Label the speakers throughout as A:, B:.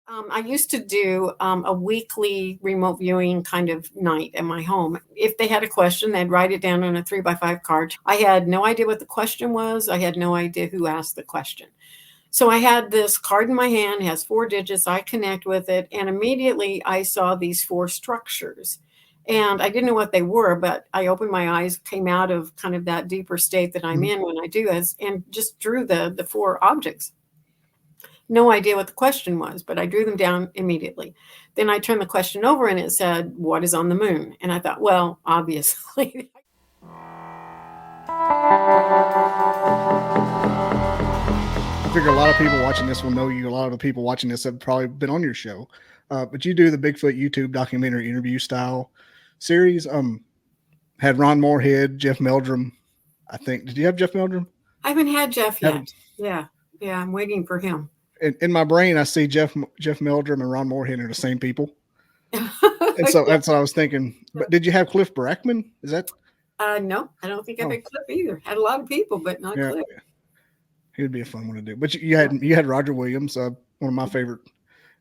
A: I used to do a weekly remote viewing kind of night at my home. If they had a question, they'd write it down on a 3x5 card. I had no idea what the question was. I had no idea who asked the question. So I had this card in my hand, it has 4 digits. I connect with it, and immediately I saw these 4 structures. And I didn't know what they were, but I opened my eyes, came out of kind of that deeper state that I'm in when I do this, and just drew the 4 objects. No idea what the question was, but I drew them down immediately. Then I turned the question over and it said, "What is on the moon?" And I thought, well, obviously.
B: I figure a lot of people watching this will know you. A lot of the people watching this have probably been on your show. But you do the Bigfoot YouTube documentary interview style series. Had Ron Moorhead, Jeff Meldrum. I think. Did you have Jeff Meldrum?
A: I haven't had Jeff yet. Yeah. I'm waiting for him.
B: In my brain, I see Jeff Meldrum and Ron Moorhead are the same people. And so that's what I was thinking. But did you have Cliff Brackman? Is that?
A: No, I don't think I had Cliff either. Had a lot of people, but not Cliff.
B: He would be a fun one to do. But you had Roger Williams, one of my favorite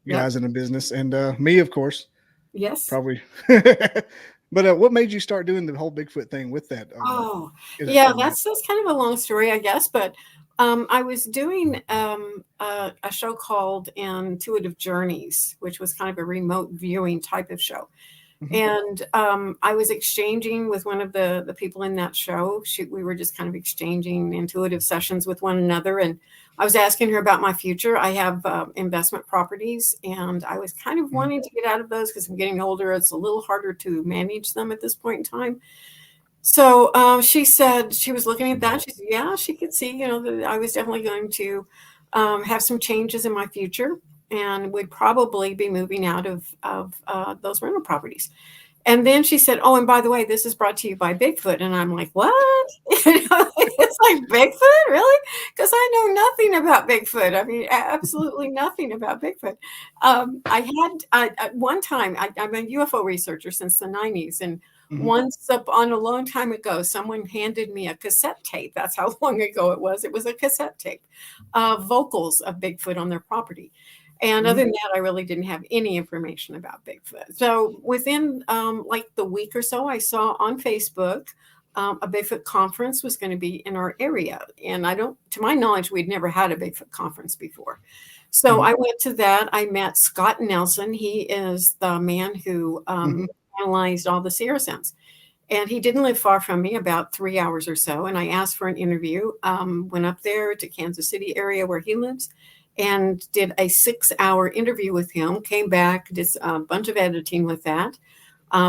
B: guys in the business, and me, of course.
A: Yes.
B: Probably. But what made you start doing the whole Bigfoot thing with that?
A: That's kind of a long story, I guess. But I was doing a show called Intuitive Journeys, which was kind of a remote viewing type of show. And I was exchanging with one of the people in that show. We were just kind of exchanging intuitive sessions with one another. And I was asking her about my future. I have investment properties, and I was kind of wanting to get out of those because I'm getting older. It's a little harder to manage them at this point in time. So she said she was looking at that. She said, yeah, she could see, that I was definitely going to have some changes in my future and would probably be moving out of those rental properties. And then she said, oh, and by the way, this is brought to you by Bigfoot. And I'm like, what? It's like Bigfoot? Really? Because I know nothing about Bigfoot. I mean, absolutely nothing about Bigfoot. I had at one time, I'm a UFO researcher since the 90s. And once upon a long time ago, someone handed me a cassette tape. That's how long ago it was. It was a cassette tape of vocals of Bigfoot on their property. And other than that, I really didn't have any information about Bigfoot. So within like the week or so, I saw on Facebook a Bigfoot conference was going to be in our area. And to my knowledge, we'd never had a Bigfoot conference before. So I went to that. I met Scott Nelson. He is the man who analyzed all the Sierra sounds. And he didn't live far from me, about 3 hours or so. And I asked for an interview, went up there to Kansas City area where he lives, and did a 6-hour interview with him, came back, did a bunch of editing with that,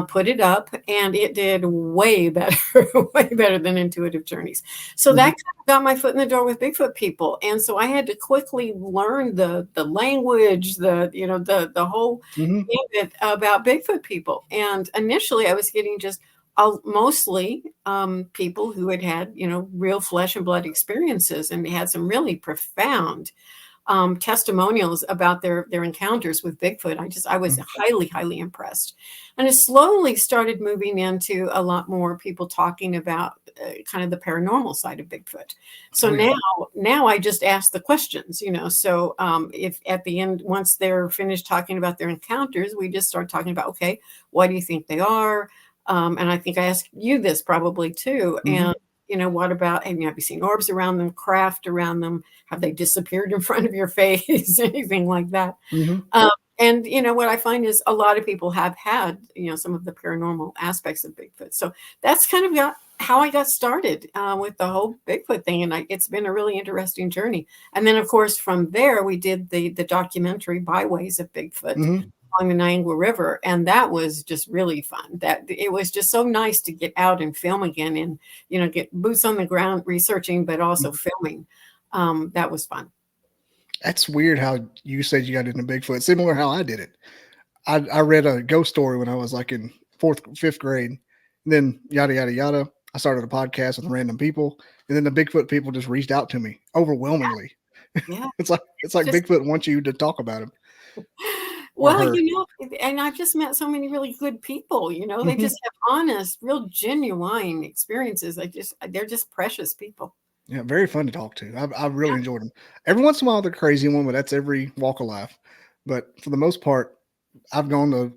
A: put it up, and it did way better, way better than Intuitive Journeys. So that kind of got my foot in the door with Bigfoot people. And so I had to quickly learn the language, the whole bit about Bigfoot people. And initially I was getting just mostly people who had real flesh and blood experiences, and they had some really profound testimonials about their encounters with Bigfoot. I was highly, highly impressed. And it slowly started moving into a lot more people talking about kind of the paranormal side of Bigfoot. So now I just ask the questions, so if at the end, once they're finished talking about their encounters, we just start talking about, okay, what do you think they are? And I think I asked you this probably too. And what about, have you seen orbs around them, craft around them? Have they disappeared in front of your face? Anything like that? And, what I find is a lot of people have had, some of the paranormal aspects of Bigfoot. So that's kind of how I got started with the whole Bigfoot thing. And it's been a really interesting journey. And then, of course, from there, we did the documentary Byways of Bigfoot along the Niagara River. And that was just really fun. It was just so nice to get out and film again and, get boots on the ground researching, but also filming. That was fun.
B: That's weird how you said you got into Bigfoot. Similar how I did it. I read a ghost story when I was like in 5th grade. And then yada, yada, yada. I started a podcast with random people. And then the Bigfoot people just reached out to me overwhelmingly.
A: Yeah.
B: It's like Bigfoot wants you to talk about him.
A: Well, and I've just met so many really good people, they just have honest, real genuine experiences. They're just precious people.
B: Yeah, very fun to talk to. I really enjoyed them. Every once in a while, they're crazy one, but that's every walk of life. But for the most part, I've gone to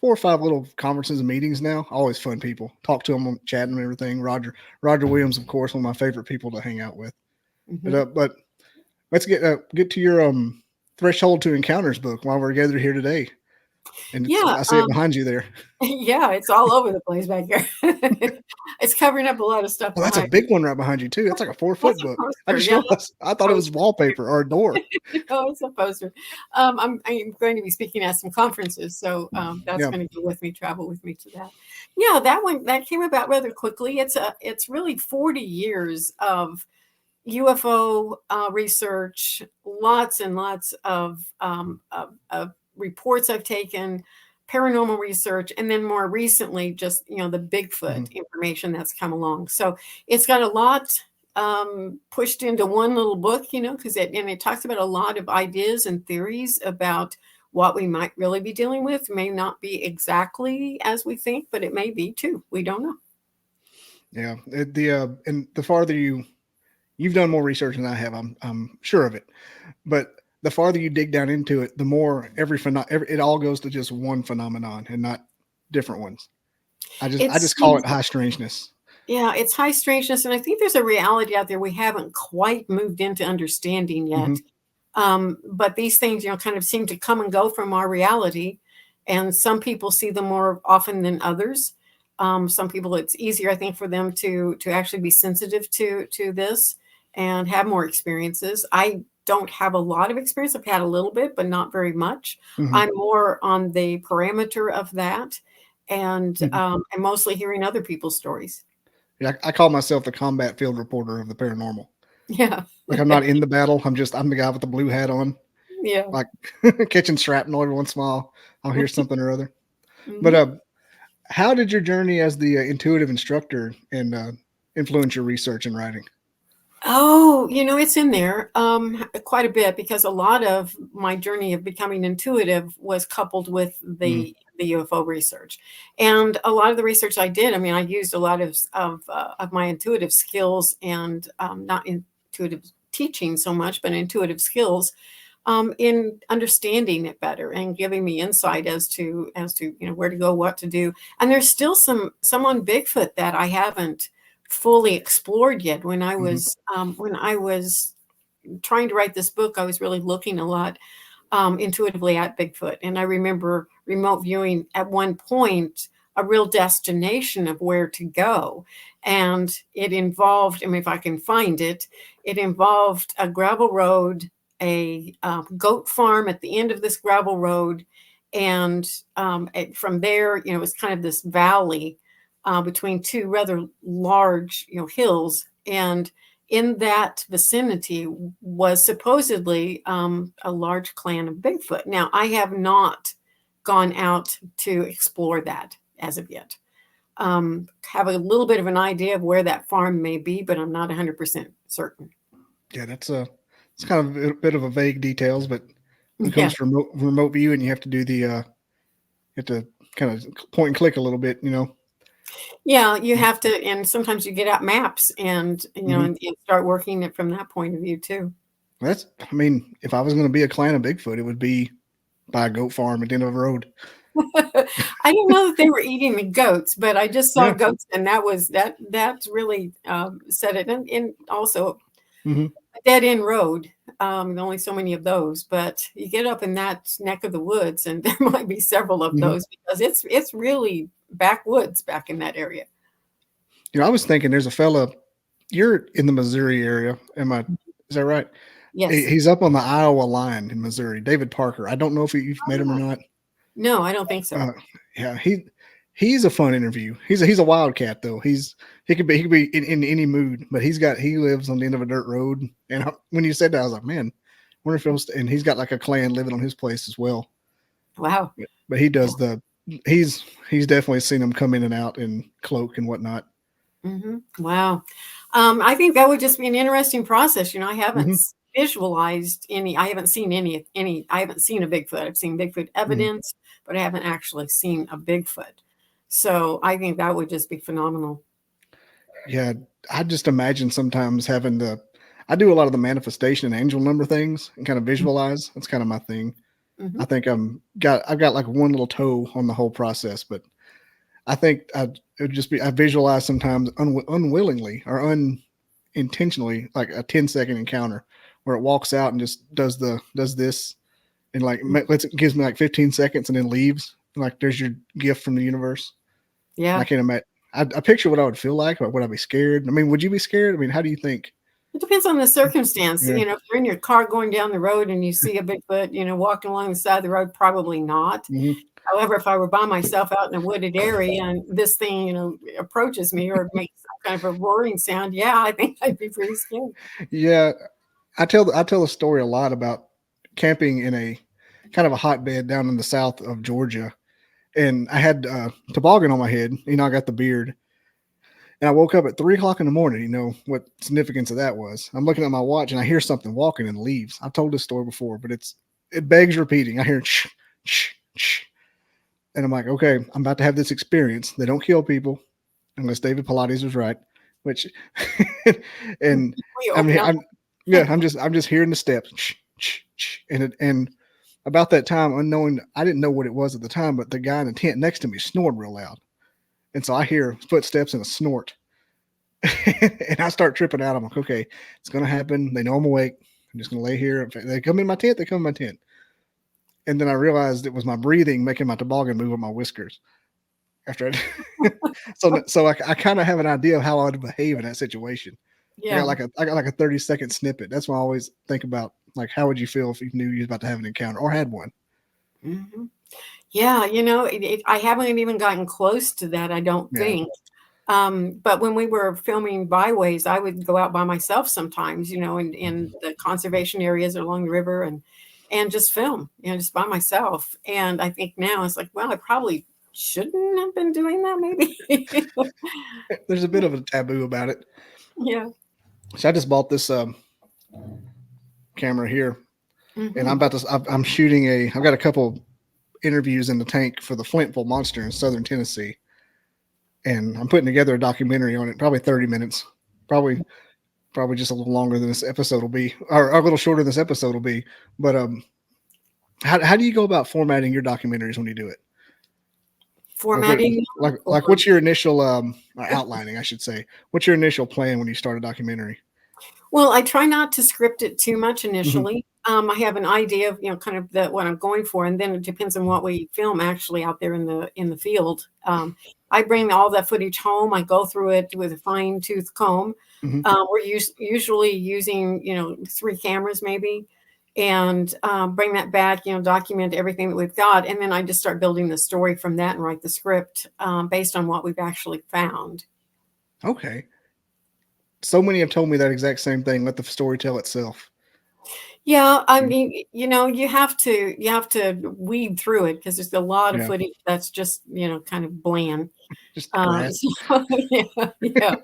B: 4 or 5 little conferences and meetings now. Always fun people. Talk to them, on chatting and everything. Roger Williams, of course, one of my favorite people to hang out with.
A: Mm-hmm.
B: But let's get to your Threshold to Encounters book while we're gathered here today. And
A: Yeah.
B: I see it behind you there.
A: Yeah, it's all over the place back here. It's covering up a lot of stuff
B: Oh, that's a
A: behind.
B: big one right behind you too. That's like a 4 foot
A: That's a
B: book. I
A: poster.
B: just
A: Yeah,
B: realized. I thought it was wallpaper or a door.
A: oh, it's a poster. I'm going to be speaking at some conferences, so that's
B: Yeah.
A: going to go with me, travel with me to that. Yeah, that one that came about rather quickly. It's really 40 years of UFO research, lots and lots of reports I've taken, paranormal research, and then more recently, just the Bigfoot information that's come along. So it's got a lot pushed into one little book, because it talks about a lot of ideas and theories about what we might really be dealing with. May not be exactly as we think, but it may be too. We don't know.
B: Yeah. And the farther you've done more research than I have, I'm sure of it. But the farther you dig down into it, the more it all goes to just one phenomenon and not different ones. I just call it high strangeness.
A: Yeah, it's high strangeness, and I think there's a reality out there we haven't quite moved into understanding yet. But these things, kind of seem to come and go from our reality, and some people see them more often than others. Some people, it's easier, I think, for them to actually be sensitive to this and have more experiences. I don't have a lot of experience. I've had a little bit, but not very much. I'm more on the parameter of that, and I'm mostly hearing other people's stories.
B: Yeah, I call myself the combat field reporter of the paranormal.
A: Yeah.
B: Like I'm not in the battle. I'm the guy with the blue hat on,
A: Yeah.
B: like catching shrapnel every once in a while. I'll hear something or other. But
A: Mhm.
B: how did your journey as the intuitive instructor and influence your research and writing?
A: Oh, it's in there quite a bit, because a lot of my journey of becoming intuitive was coupled with the UFO research, and a lot of the research I did. I mean, I used a lot of my intuitive skills, and not intuitive teaching so much, but intuitive skills in understanding it better and giving me insight as to where to go, what to do. And there's still some on Bigfoot that I haven't fully explored yet. When I was trying to write this book, I was really looking a lot intuitively at Bigfoot, and I remember remote viewing at one point a real destination of where to go, and it involved, I mean, if I can find it, it involved a gravel road, a goat farm at the end of this gravel road, and from there, it was kind of this valley between two rather large, hills, and in that vicinity was supposedly a large clan of Bigfoot. Now, I have not gone out to explore that as of yet. Have a little bit of an idea of where that farm may be, but I'm not 100% certain.
B: Yeah, it's kind of a bit of a vague details, but when it
A: Yeah.
B: comes to remote view and you have to do you have to kind of point and click a little bit,
A: Yeah, you have to, and sometimes you get out maps and,
B: Mhm.
A: and start working it from that point of view too.
B: I mean, if I was going to be a clan of Bigfoot, it would be by a goat farm at the end of the road.
A: I didn't know that they were eating the goats, but I just saw
B: Yeah.
A: goats, and that really said it. And also
B: hmm
A: a dead end road. Only so many of those, but you get up in that neck of the woods, and there might be several of
B: hmm
A: those, because it's really backwoods back in that area.
B: I was thinking there's a fella. You're in the Missouri area. Is that right?
A: Yes.
B: He's up on the Iowa line in Missouri. David Parker. I don't know if you've met him or not.
A: No, I don't think so.
B: Uh, yeah, he's a fun interview. He's a wildcat though. He could be in any mood, but he lives on the end of a dirt road. And when you said that, I was like, man, wonder if it was. And he's got like a clan living on his place as well.
A: Wow.
B: But he does he's definitely seen them come in and out in cloak and whatnot.
A: Wow. I think that would just be an interesting process. I haven't
B: hmm
A: visualized any, I haven't seen I haven't seen a Bigfoot. I've seen Bigfoot
B: hmm
A: evidence, but I haven't actually seen a Bigfoot. So I think that would just be phenomenal.
B: Yeah, I just imagine sometimes having I do a lot of the manifestation and angel number things and kind of visualize. That's kind of my thing.
A: Mm-hmm.
B: I think I've got like one little toe on the whole process, but I think it would just be I visualize sometimes unwillingly or unintentionally like a 10-second encounter where it walks out and just does this and like gives me like 15 seconds and then leaves. Like there's your gift from the universe.
A: Yeah.
B: I can't imagine. I picture what I would feel like, but would I be scared? I mean, would you be scared? I mean, how do you think?
A: It depends on the circumstance.
B: Yeah.
A: You know, if you're in your car going down the road and you see a Bigfoot, you know, walking along the side of the road, probably not.
B: Mm-hmm.
A: However, if I were by myself out in a wooded area and this thing, you know, approaches me or makes some kind of a roaring sound, yeah, I think I'd be pretty scared.
B: Yeah, I tell a story a lot about camping in a kind of a hotbed down in the south of Georgia, and I had toboggan on my head. You know, I got the beard, and I woke up at 3 o'clock in the morning. You know what significance of that was? I'm looking at my watch and I hear something walking in the leaves. I've told this story before, but it begs repeating. I hear shh, shh, shh, and I'm like, okay, I'm about to have this experience. They don't kill people unless David Pilates was right, which, and
A: We
B: I
A: open
B: mean,
A: up.
B: I'm just hearing the steps, shh, shh, shh, and about that time, unknowing, I didn't know what it was at the time, but the guy in the tent next to me snored real loud, and so I hear footsteps and a snort, and I start tripping out. I'm like, okay, it's gonna happen. They know I'm awake. I'm just gonna lay here. If they come in my tent, they come in my tent. And then I realized it was my breathing making my toboggan move with my whiskers. After so I kind of have an idea of how I would behave in that situation.
A: Yeah.
B: I got like a 30-second snippet. That's why I always think about like how would you feel if you knew you was about to have an encounter or had one.
A: Mm-hmm. Yeah, you know, I haven't even gotten close to that, I don't
B: Yeah.
A: think. But when we were filming byways, I would go out by myself sometimes, you know, in the conservation areas along the river and just film, you know, just by myself. And I think now it's like, well, I probably shouldn't have been doing that, maybe.
B: There's a bit of a taboo about it.
A: Yeah.
B: So I just bought this camera here, and
A: Mm-hmm.
B: I'm shooting I've got a couple interviews in the tank for the Flintville Monster in Southern Tennessee, and I'm putting together a documentary on it, probably 30 minutes, probably just a little longer than this episode will be, or a little shorter than this episode will be. But how do you go about formatting your documentaries when you do it?
A: Formatting.
B: Like what's your initial outlining, I should say? What's your initial plan when you start a documentary?
A: Well, I try not to script it too much
B: Mm-hmm.
A: initially. I have an idea of, you know, kind of what I'm going for, and then it depends on what we film actually out there in the field. I bring all that footage home. I go through it with a fine tooth comb.
B: Mm-hmm.
A: We're usually using, you know, 3 cameras maybe, and bring that back, you know, document everything that we've got, and then I just start building the story from that and write the script based on what we've actually found.
B: Okay. So many have told me that exact same thing. Let the story tell itself.
A: Yeah, I mean, you know, you have to weed through it because there's a lot of
B: Yeah.
A: footage that's just, you know, kind of bland.
B: Just grass.
A: So, yeah, yeah.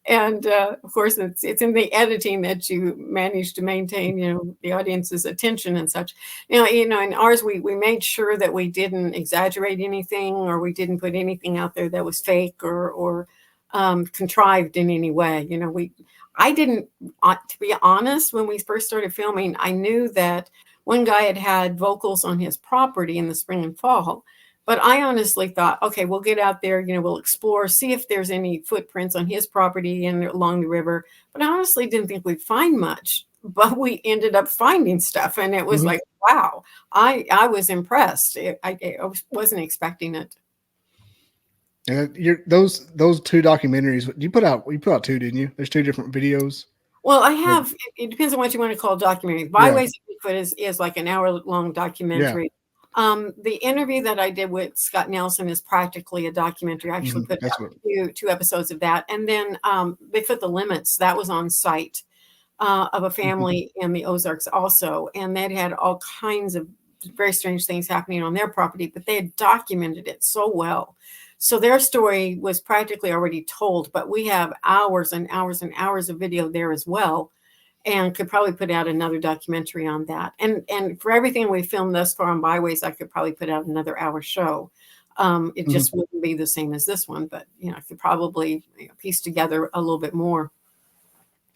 A: And of course, it's in the editing that you manage to maintain, you know, the audience's attention and such. You know, in ours, we made sure that we didn't exaggerate anything or we didn't put anything out there that was fake or contrived in any way. You know, I didn't, to be honest, when we first started filming, I knew that one guy had vocals on his property in the spring and fall. But I honestly thought, okay, we'll get out there, you know, we'll explore, see if there's any footprints on his property and along the river. But I honestly didn't think we'd find much. But we ended up finding stuff, and it was
B: Mm-hmm.
A: like, wow, I was impressed. I wasn't expecting it.
B: And those 2 documentaries you put out 2, didn't you? There's 2 different videos.
A: Well, I have. It depends on what you want to call a documentary.
B: Yeah.
A: Byways of Bigfoot is like an hour-long
B: Yeah.
A: documentary. The interview that I did with Scott Nelson is practically a documentary. I actually
B: Mm-hmm.
A: put
B: That's
A: out
B: what.
A: two episodes of that, and then Bigfoot: The Limits, that was on site of a
B: Mm-hmm.
A: family in the Ozarks also, and that had all kinds of very strange things happening on their property, but they had documented it so well. So their story was practically already told, but we have hours and hours and hours of video there as well, and could probably put out another documentary on that. And for everything we filmed thus far on Byways, I could probably put out another hour show. It
B: Mm-hmm.
A: just wouldn't be the same as this one, but you know, I could probably piece together a little bit more.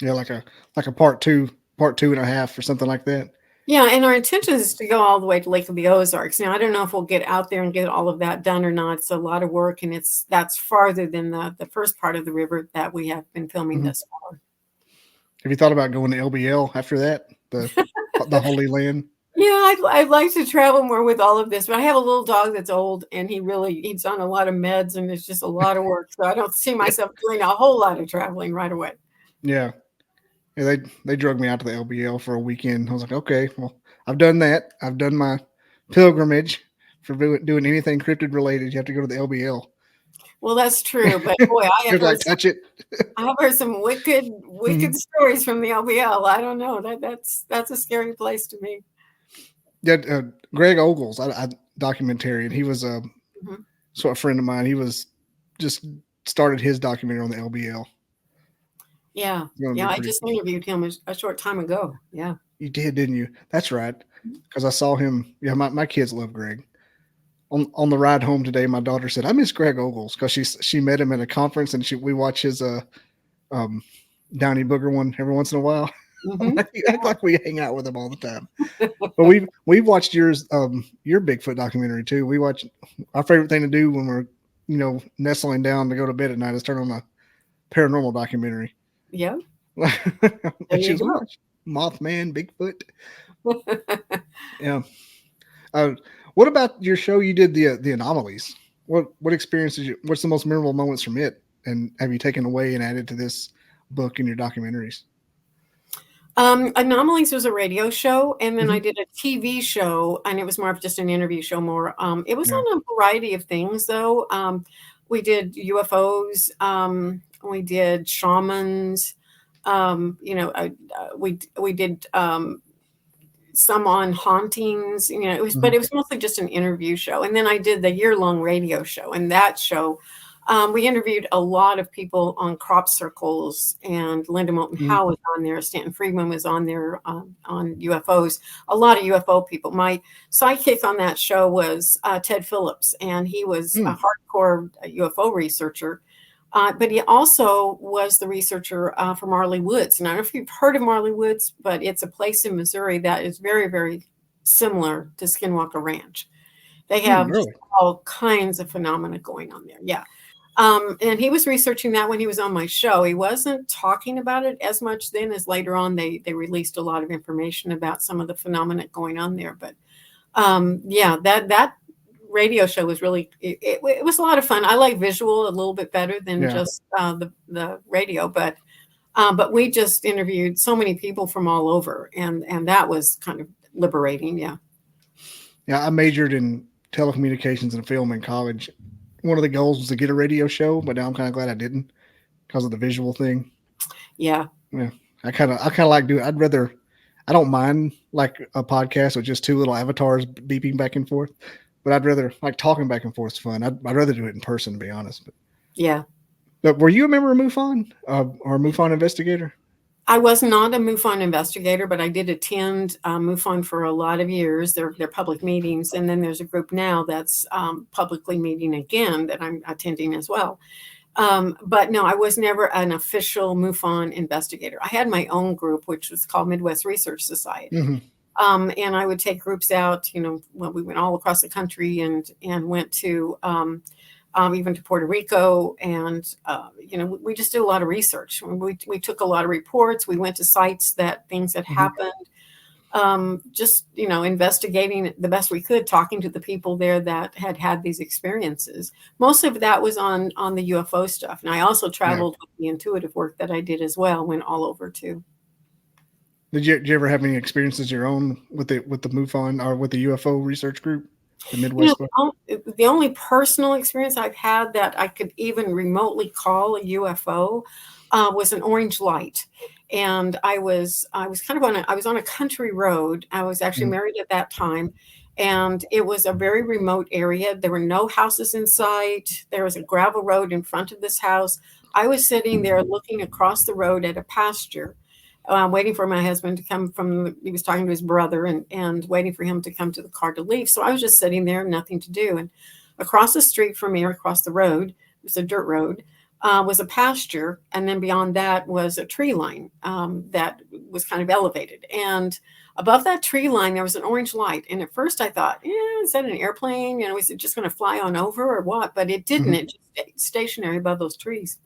B: Yeah, like a part two and a half, or something like that.
A: Yeah, and our intention is to go all the way to Lake of the Ozarks. Now, I don't know if we'll get out there and get all of that done or not. It's a lot of work, and that's farther than the first part of the river that we have been filming
B: Mhm.
A: this far.
B: Have you thought about going to LBL after that? The Holy Land?
A: Yeah, I'd like to travel more with all of this, but I have a little dog that's old, and he's on a lot of meds, and it's just a lot of work. So I don't see myself doing a whole lot of traveling right away.
B: Yeah. Yeah, they drug me out to the LBL for a weekend. I was like, okay, well, I've done that. I've done my pilgrimage for doing anything cryptid related. You have to go to the LBL.
A: Well, that's true, but boy,
B: You like touch it.
A: I have heard some wicked
B: Mhm.
A: stories from the LBL. I don't know, that's a scary place to me.
B: Yeah, Greg Ogles, I documentarian. He was a
A: Mhm.
B: sort of friend of mine. He was just started his documentary on the LBL.
A: Yeah,
B: It's going to
A: yeah,
B: be
A: I
B: pretty
A: just
B: cool.
A: interviewed him a short time ago. Yeah.
B: You did, didn't you? That's right. Because I saw him. Yeah, my kids love Greg. On the ride home today, my daughter said, "I miss Greg Ogles," because she met him at a conference, and we watch his um Downy Booger one every once in a while. I'm
A: Mhm.
B: like, you act like we hang out with him all the time. But we've watched your Bigfoot documentary too. We watch our favorite thing to do when we're nestling down to go to bed at night is turn on a paranormal documentary.
A: Yeah, there
B: And she
A: you
B: was, we
A: go.
B: watch Mothman, Bigfoot. Yeah. Uh, what about your show? You did the Anomalies. What experience did you? What's the most memorable moments from it? And have you taken away and added to this book in your documentaries?
A: Anomalies was a radio show, and then I
B: Hmm.
A: did a TV show, and it was more of just an interview show more. It was
B: Yeah.
A: on a variety of things, though. We did UFOs, we did shamans, we did some on hauntings. But
B: Hmm.
A: it was mostly just an interview show. And then I did the year-long radio show, and that show, we interviewed a lot of people on crop circles, and Linda Moulton
B: Hmm.
A: Howe was on there, Stanton Friedman was on there, on UFOs, a lot of UFO people. My sidekick on that show was Ted Phillips, and he was a
B: Mm.
A: hardcore UFO researcher. But he also was the researcher for Marley Woods. And I don't know if you've heard of Marley Woods, but it's a place in Missouri that is very, very similar to Skinwalker Ranch. They
B: Mm,
A: have just
B: really?
A: all kinds of phenomena going on there. Yeah. And he was researching that when he was on my show. He wasn't talking about it as much then as later on. They released a lot of information about some of the phenomena going on there. But yeah, that radio show was really it was a lot of fun. I like visual a little bit better than
B: Yeah.
A: just the radio, but we just interviewed so many people from all over, and that was kind of liberating. Yeah,
B: Yeah. I majored in telecommunications and film in college. One of the goals was to get a radio show, but now I'm kind of glad I didn't because of the visual thing.
A: yeah,
B: Yeah. I kind of like doing. I'd rather. I don't mind like a podcast with just two little avatars beeping back and forth, but I'd rather like talking back and forth is fun. I'd rather do it in person, to be honest.
A: yeah.
B: But were you a member of MUFON or a MUFON investigator?
A: I was not a MUFON investigator, but I did attend MUFON for a lot of years. They're public meetings, and then there's a group now that's publicly meeting again that I'm attending as well. But no, I was never an official MUFON investigator. I had my own group, which was called Midwest Research Society.
B: Hmm.
A: And I would take groups out, well, we went all across the country and went to even to Puerto Rico. And, we just did a lot of research. We took a lot of reports. We went to sites that things had
B: Hmm.
A: happened, just investigating the best we could, talking to the people there that had these experiences. Most of that was on the UFO stuff, and I also
B: Yeah.
A: traveled with the intuitive work that I did as well. Went all over too.
B: Did you ever have any experiences your own with the MUFON or with the UFO research group, the
A: You know,
B: Midwest one?
A: the only personal experience I've had that I could even remotely call a UFO was an orange light. And I was kind of I was on a country road. I was actually
B: Mhm.
A: married at that time, and it was a very remote area. There were no houses in sight. There was a gravel road in front of this house. I was sitting there looking across the road at a pasture, waiting for my husband to come he was talking to his brother, and waiting for him to come to the car to leave. So I was just sitting there, nothing to do. And across the street from me, or across the road, it was a dirt road. was a pasture, and then beyond that was a tree line that was kind of elevated. And above that tree line, there was an orange light. And at first I thought, is that an airplane? Is it just going to fly on over or what? But it didn't. It just stayed stationary above those trees.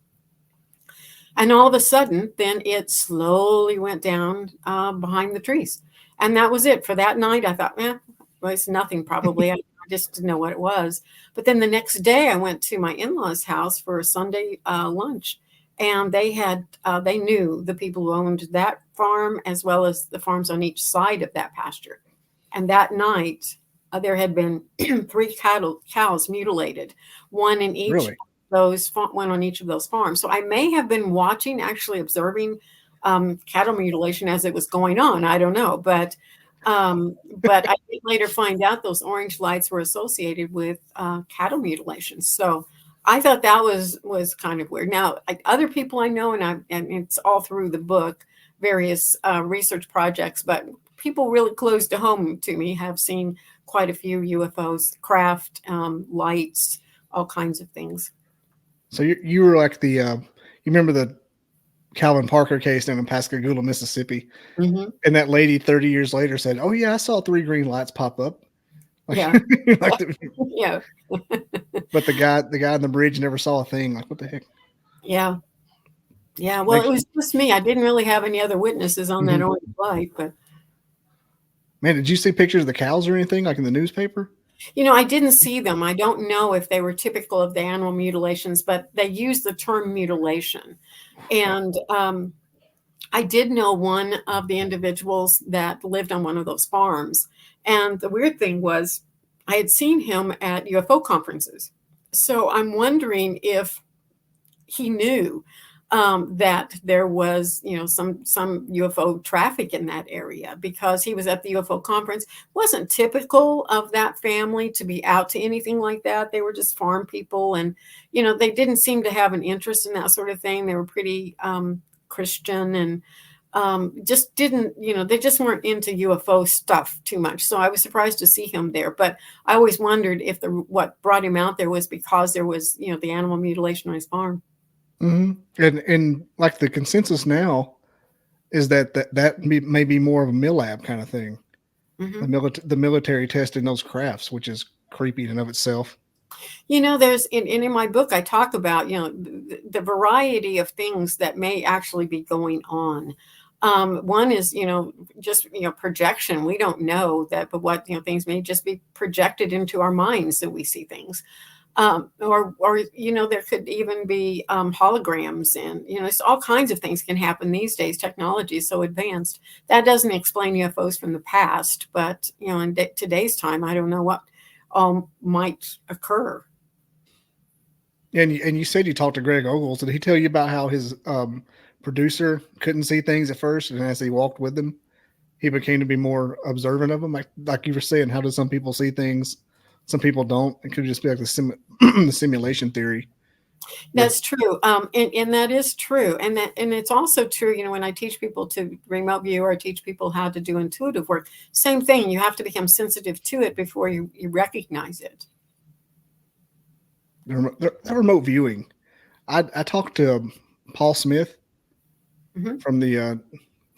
A: And all of a sudden, then it slowly went down behind the trees. And that was it for that night. I thought, well, it's nothing probably. I just didn't know what it was. But then the next day, I went to my in-laws' house for a Sunday lunch, and they knew the people who owned that farm as well as the farms on each side of that pasture. And that night, there had been 3 cows mutilated, one in each
B: Really?
A: one on each of those farms. So I may have been watching, actually observing cattle mutilation as it was going on. I don't know, but I did later find out those orange lights were associated with cattle mutilations. So I thought that was kind of weird. Now, other people I know, and it's all through the book, various research projects, but people really close to home to me have seen quite a few UFOs, craft, lights, all kinds of things.
B: So you were like you remember the Calvin Parker case down in Pascagoula, Mississippi, and that lady 30 years later said, "Oh yeah, I saw 3 green lights pop up." Like,
A: Yeah, yeah,
B: but the guy on the bridge never saw a thing. Like, what the heck?
A: yeah. Well, it was just me. I didn't really have any other witnesses on that orange light, but
B: man, did you see pictures of the cows or anything like in the newspaper?
A: I didn't see them. I don't know if they were typical of the animal mutilations, but they used the term mutilation. And I did know one of the individuals that lived on one of those farms. And the weird thing was, I had seen him at UFO conferences. So I'm wondering if he knew that there was, some UFO traffic in that area, because he was at the UFO conference. It wasn't typical of that family to be out to anything like that. They were just farm people, and they didn't seem to have an interest in that sort of thing. They were pretty Christian, and just didn't, they just weren't into UFO stuff too much. So I was surprised to see him there. But I always wondered if what brought him out there was because there was, the animal mutilation on his farm.
B: And like the consensus now is that may be more of a MILAB kind of thing. The military testing those crafts, which is creepy in and of itself.
A: There's in my book, I talk about, the variety of things that may actually be going on. One is, just, projection. We don't know that, but what, things may just be projected into our minds that we see things. Or there could even be holograms, and it's all kinds of things can happen these days. Technology is so advanced. That doesn't explain UFOs from the past, but in today's time, I don't know what might occur.
B: And you said you talked to Greg Ogles. Did he tell you about how his producer couldn't see things at first, and as he walked with them, he became to be more observant of them? Like you were saying, how do some people see things? Some people don't. It could just be like the simulation theory.
A: That's true. And that is true. And it's also true, when I teach people to remote view, or I teach people how to do intuitive work, same thing. You have to become sensitive to it before you recognize it.
B: The remote viewing. I talked to Paul Smith from the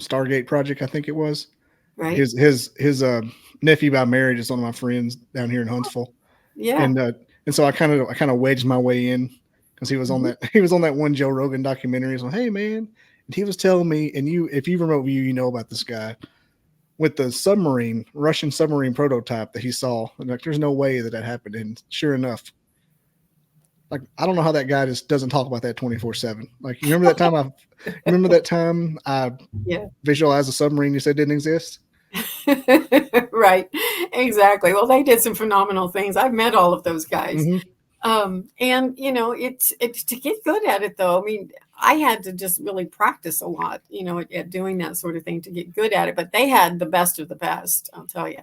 B: Stargate Project, I think it was.
A: Right.
B: His nephew by marriage is one of my friends down here in Huntsville.
A: Yeah.
B: And so I kind of wedged my way in, because he was on that one Joe Rogan documentary. He's like, "Hey man," and he was telling me, and if you remote view, you know about this guy with the Russian submarine prototype that he saw. And like, there's no way that happened. And sure enough, like, I don't know how that guy just doesn't talk about that 24/7. Like, you remember that time I visualized a submarine you said didn't exist?
A: Right. Exactly. Well, they did some phenomenal things. I've met all of those guys. And it's to get good at it, though. I mean, I had to just really practice a lot, at doing that sort of thing to get good at it. But they had the best of the best, I'll tell you.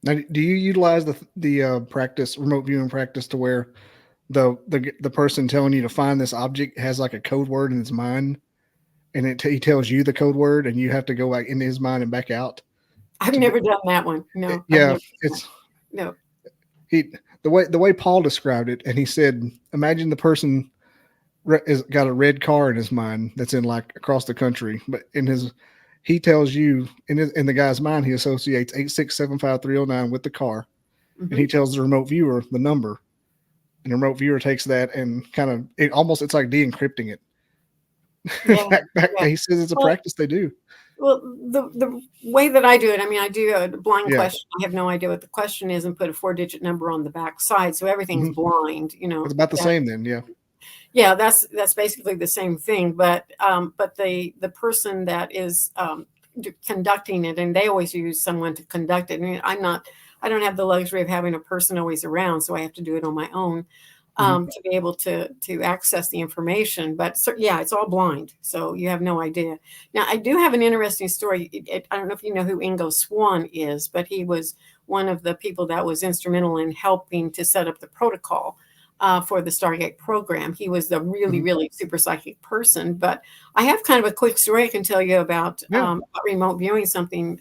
B: Now, do you utilize the practice, remote viewing practice, to where the person telling you to find this object has like a code word in his mind, and he tells you the code word, and you have to go back into his mind and back out?
A: I've never done that one. No.
B: Yeah,
A: no.
B: The way Paul described it, and he said, imagine the person is got a red car in his mind that's in like across the country, but he tells you in the guy's mind he associates 8675309 with the car, and he
A: Mm-hmm.
B: tells the remote viewer the number, and the remote viewer takes that and kind of it's like de-encrypting it.
A: Yeah. Yeah.
B: He says it's a
A: Well,
B: practice they do.
A: well, the way that I do it, I mean, I do a blind
B: Yeah.
A: question. I have no idea what the question is and put a 4-digit number on the back side. So everything's
B: Hmm.
A: blind,
B: It's about the
A: that,
B: same then. Yeah.
A: yeah, that's basically the same thing. But the person that is conducting it, and they always use someone to conduct it. And I don't have the luxury of having a person always around, so I have to do it on my own.
B: Hmm.
A: To be able to access the information. But yeah, it's all blind, so you have no idea. Now, I do have an interesting story. I don't know if you know who Ingo Swann is, but he was one of the people that was instrumental in helping to set up the protocol for the Stargate program. He was a really,
B: Hmm.
A: really super psychic person. But I have kind of a quick story I can tell you about
B: Yeah.
A: remote viewing, something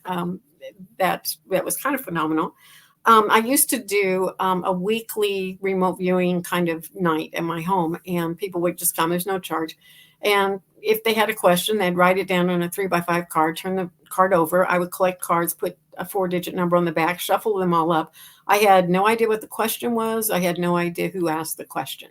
A: that was kind of phenomenal. I used to do a weekly remote viewing kind of night at my home, and people would just come. There's no charge. And if they had a question, they'd write it down on a 3x5 card, turn the card over. I would collect cards, put a 4-digit number on the back, shuffle them all up. I had no idea what the question was. I had no idea who asked the question.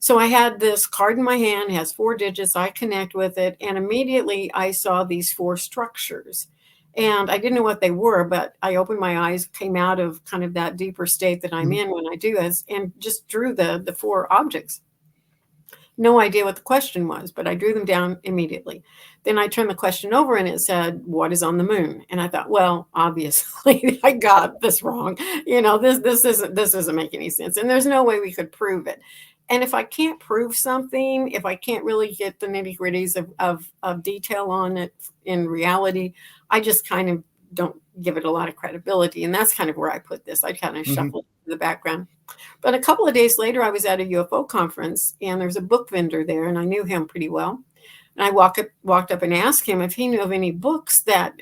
A: So I had this card in my hand, it has 4 digits. I connect with it, and immediately I saw these 4 structures. And I didn't know what they were, but I opened my eyes, came out of kind of that deeper state that I'm
B: Hmm.
A: in when I do this, and just drew the 4 objects. No idea what the question was, but I drew them down immediately. Then I turned the question over and it said, "What is on the moon?" And I thought, well, obviously I got this wrong. This doesn't make any sense. And there's no way we could prove it. And if I can't prove something, if I can't really get the nitty-gritties of detail on it in reality, I just kind of don't give it a lot of credibility. And that's kind of where I put this. I kind of
B: Hmm.
A: shuffled the background. But a couple of days later, I was at a UFO conference, and there's a book vendor there, and I knew him pretty well. And I walked up and asked him if he knew of any books that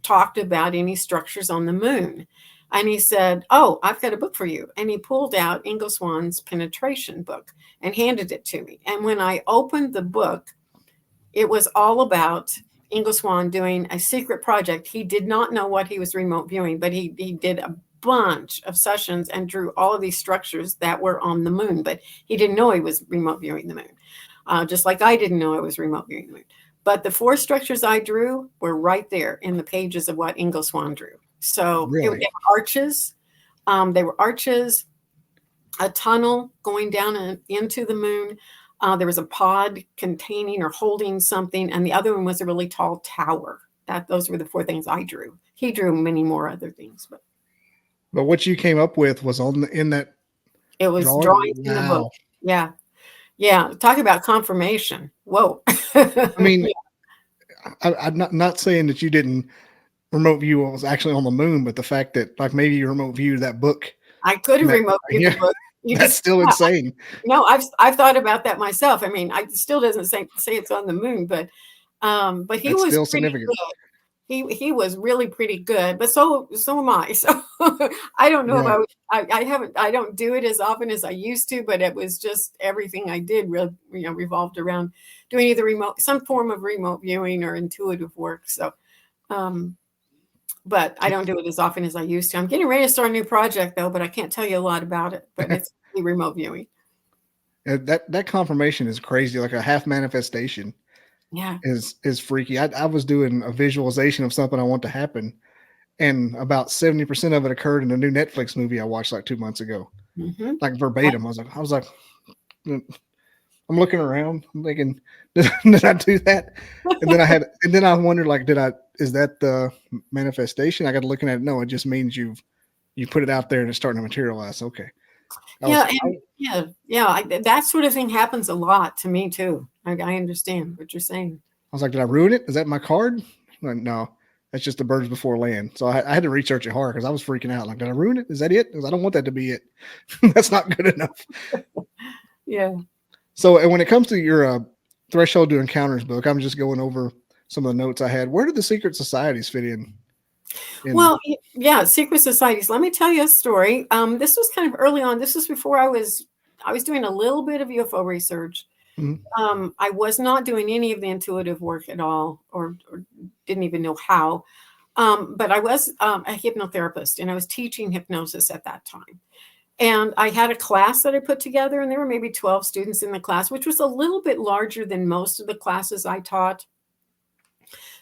A: talked about any structures on the moon. And he said, "Oh, I've got a book for you." And he pulled out Ingo Swann's Penetration book and handed it to me. And when I opened the book, it was all about Ingo Swann doing a secret project. He did not know what he was remote viewing, but he did a bunch of sessions and drew all of these structures that were on the moon, but he didn't know he was remote viewing the moon, just like I didn't know I was remote viewing the moon. But the 4 structures I drew were right there in the pages of what Ingo Swann drew. So they were
B: Really?
A: arches. They were arches, a tunnel going down into the moon. There was a pod containing or holding something, and the other one was a really tall tower. Those were the 4 things I drew. He drew many more other things, but
B: But what you came up with was in that
A: it was
B: drawing.
A: drawings in the book.
B: Wow.
A: Yeah, yeah. Talk about confirmation. Whoa.
B: I mean,
A: Yeah,
B: I'm not saying that you didn't remote view what was actually on the moon, but the fact that like maybe you remote viewed that book
A: I could
B: and
A: have
B: that
A: remote viewed the
B: yeah,
A: book. You
B: that's
A: just
B: still
A: yeah,
B: insane.
A: no. I've thought about that myself. I mean, I still doesn't say it's on the moon, but he
B: That's
A: was
B: still
A: pretty
B: significant.
A: good. He was really pretty good, but so am I. So I don't know if
B: Yeah.
A: I haven't I don't do it as often as I used to, but it was just everything I did revolved around doing either some form of remote viewing or intuitive work. So um but I don't do it as often as I used to. I'm getting ready to start a new project though, but I can't tell you a lot about it. But it's remote viewing.
B: That confirmation is crazy. Like a half manifestation
A: Yeah.
B: is freaky. I was doing a visualization of something I want to happen, and about 70% of it occurred in a new Netflix movie I watched like 2 months ago.
A: Hmm.
B: Like verbatim. I was like, I'm looking around, I'm thinking, did I do that? And then I wondered, like, is that the manifestation? I got to looking at it. No, it just means you put it out there and it's starting to materialize. Okay.
A: Yeah, and yeah, that sort of thing happens a lot to me too. I understand what you're saying.
B: I was like, did I ruin it? Is that my card? Like, no, that's just the birds before land. So I had to research it hard because I was freaking out. Like, did I ruin it? Is that it? Because I don't want that to be it. That's not good enough.
A: Yeah.
B: So, and when it comes to your Threshold to Encounters book, I'm just going over some of the notes I had. Where did the secret societies fit in?
A: Well, yeah, secret societies. Let me tell you a story. This was kind of early on. This was before I was doing a little bit of UFO research,
B: Mhm.
A: I was not doing any of the intuitive work at all, or didn't even know how. But I was a hypnotherapist, and I was teaching hypnosis at that time. And I had a class that I put together, and there were maybe 12 students in the class, which was a little bit larger than most of the classes I taught.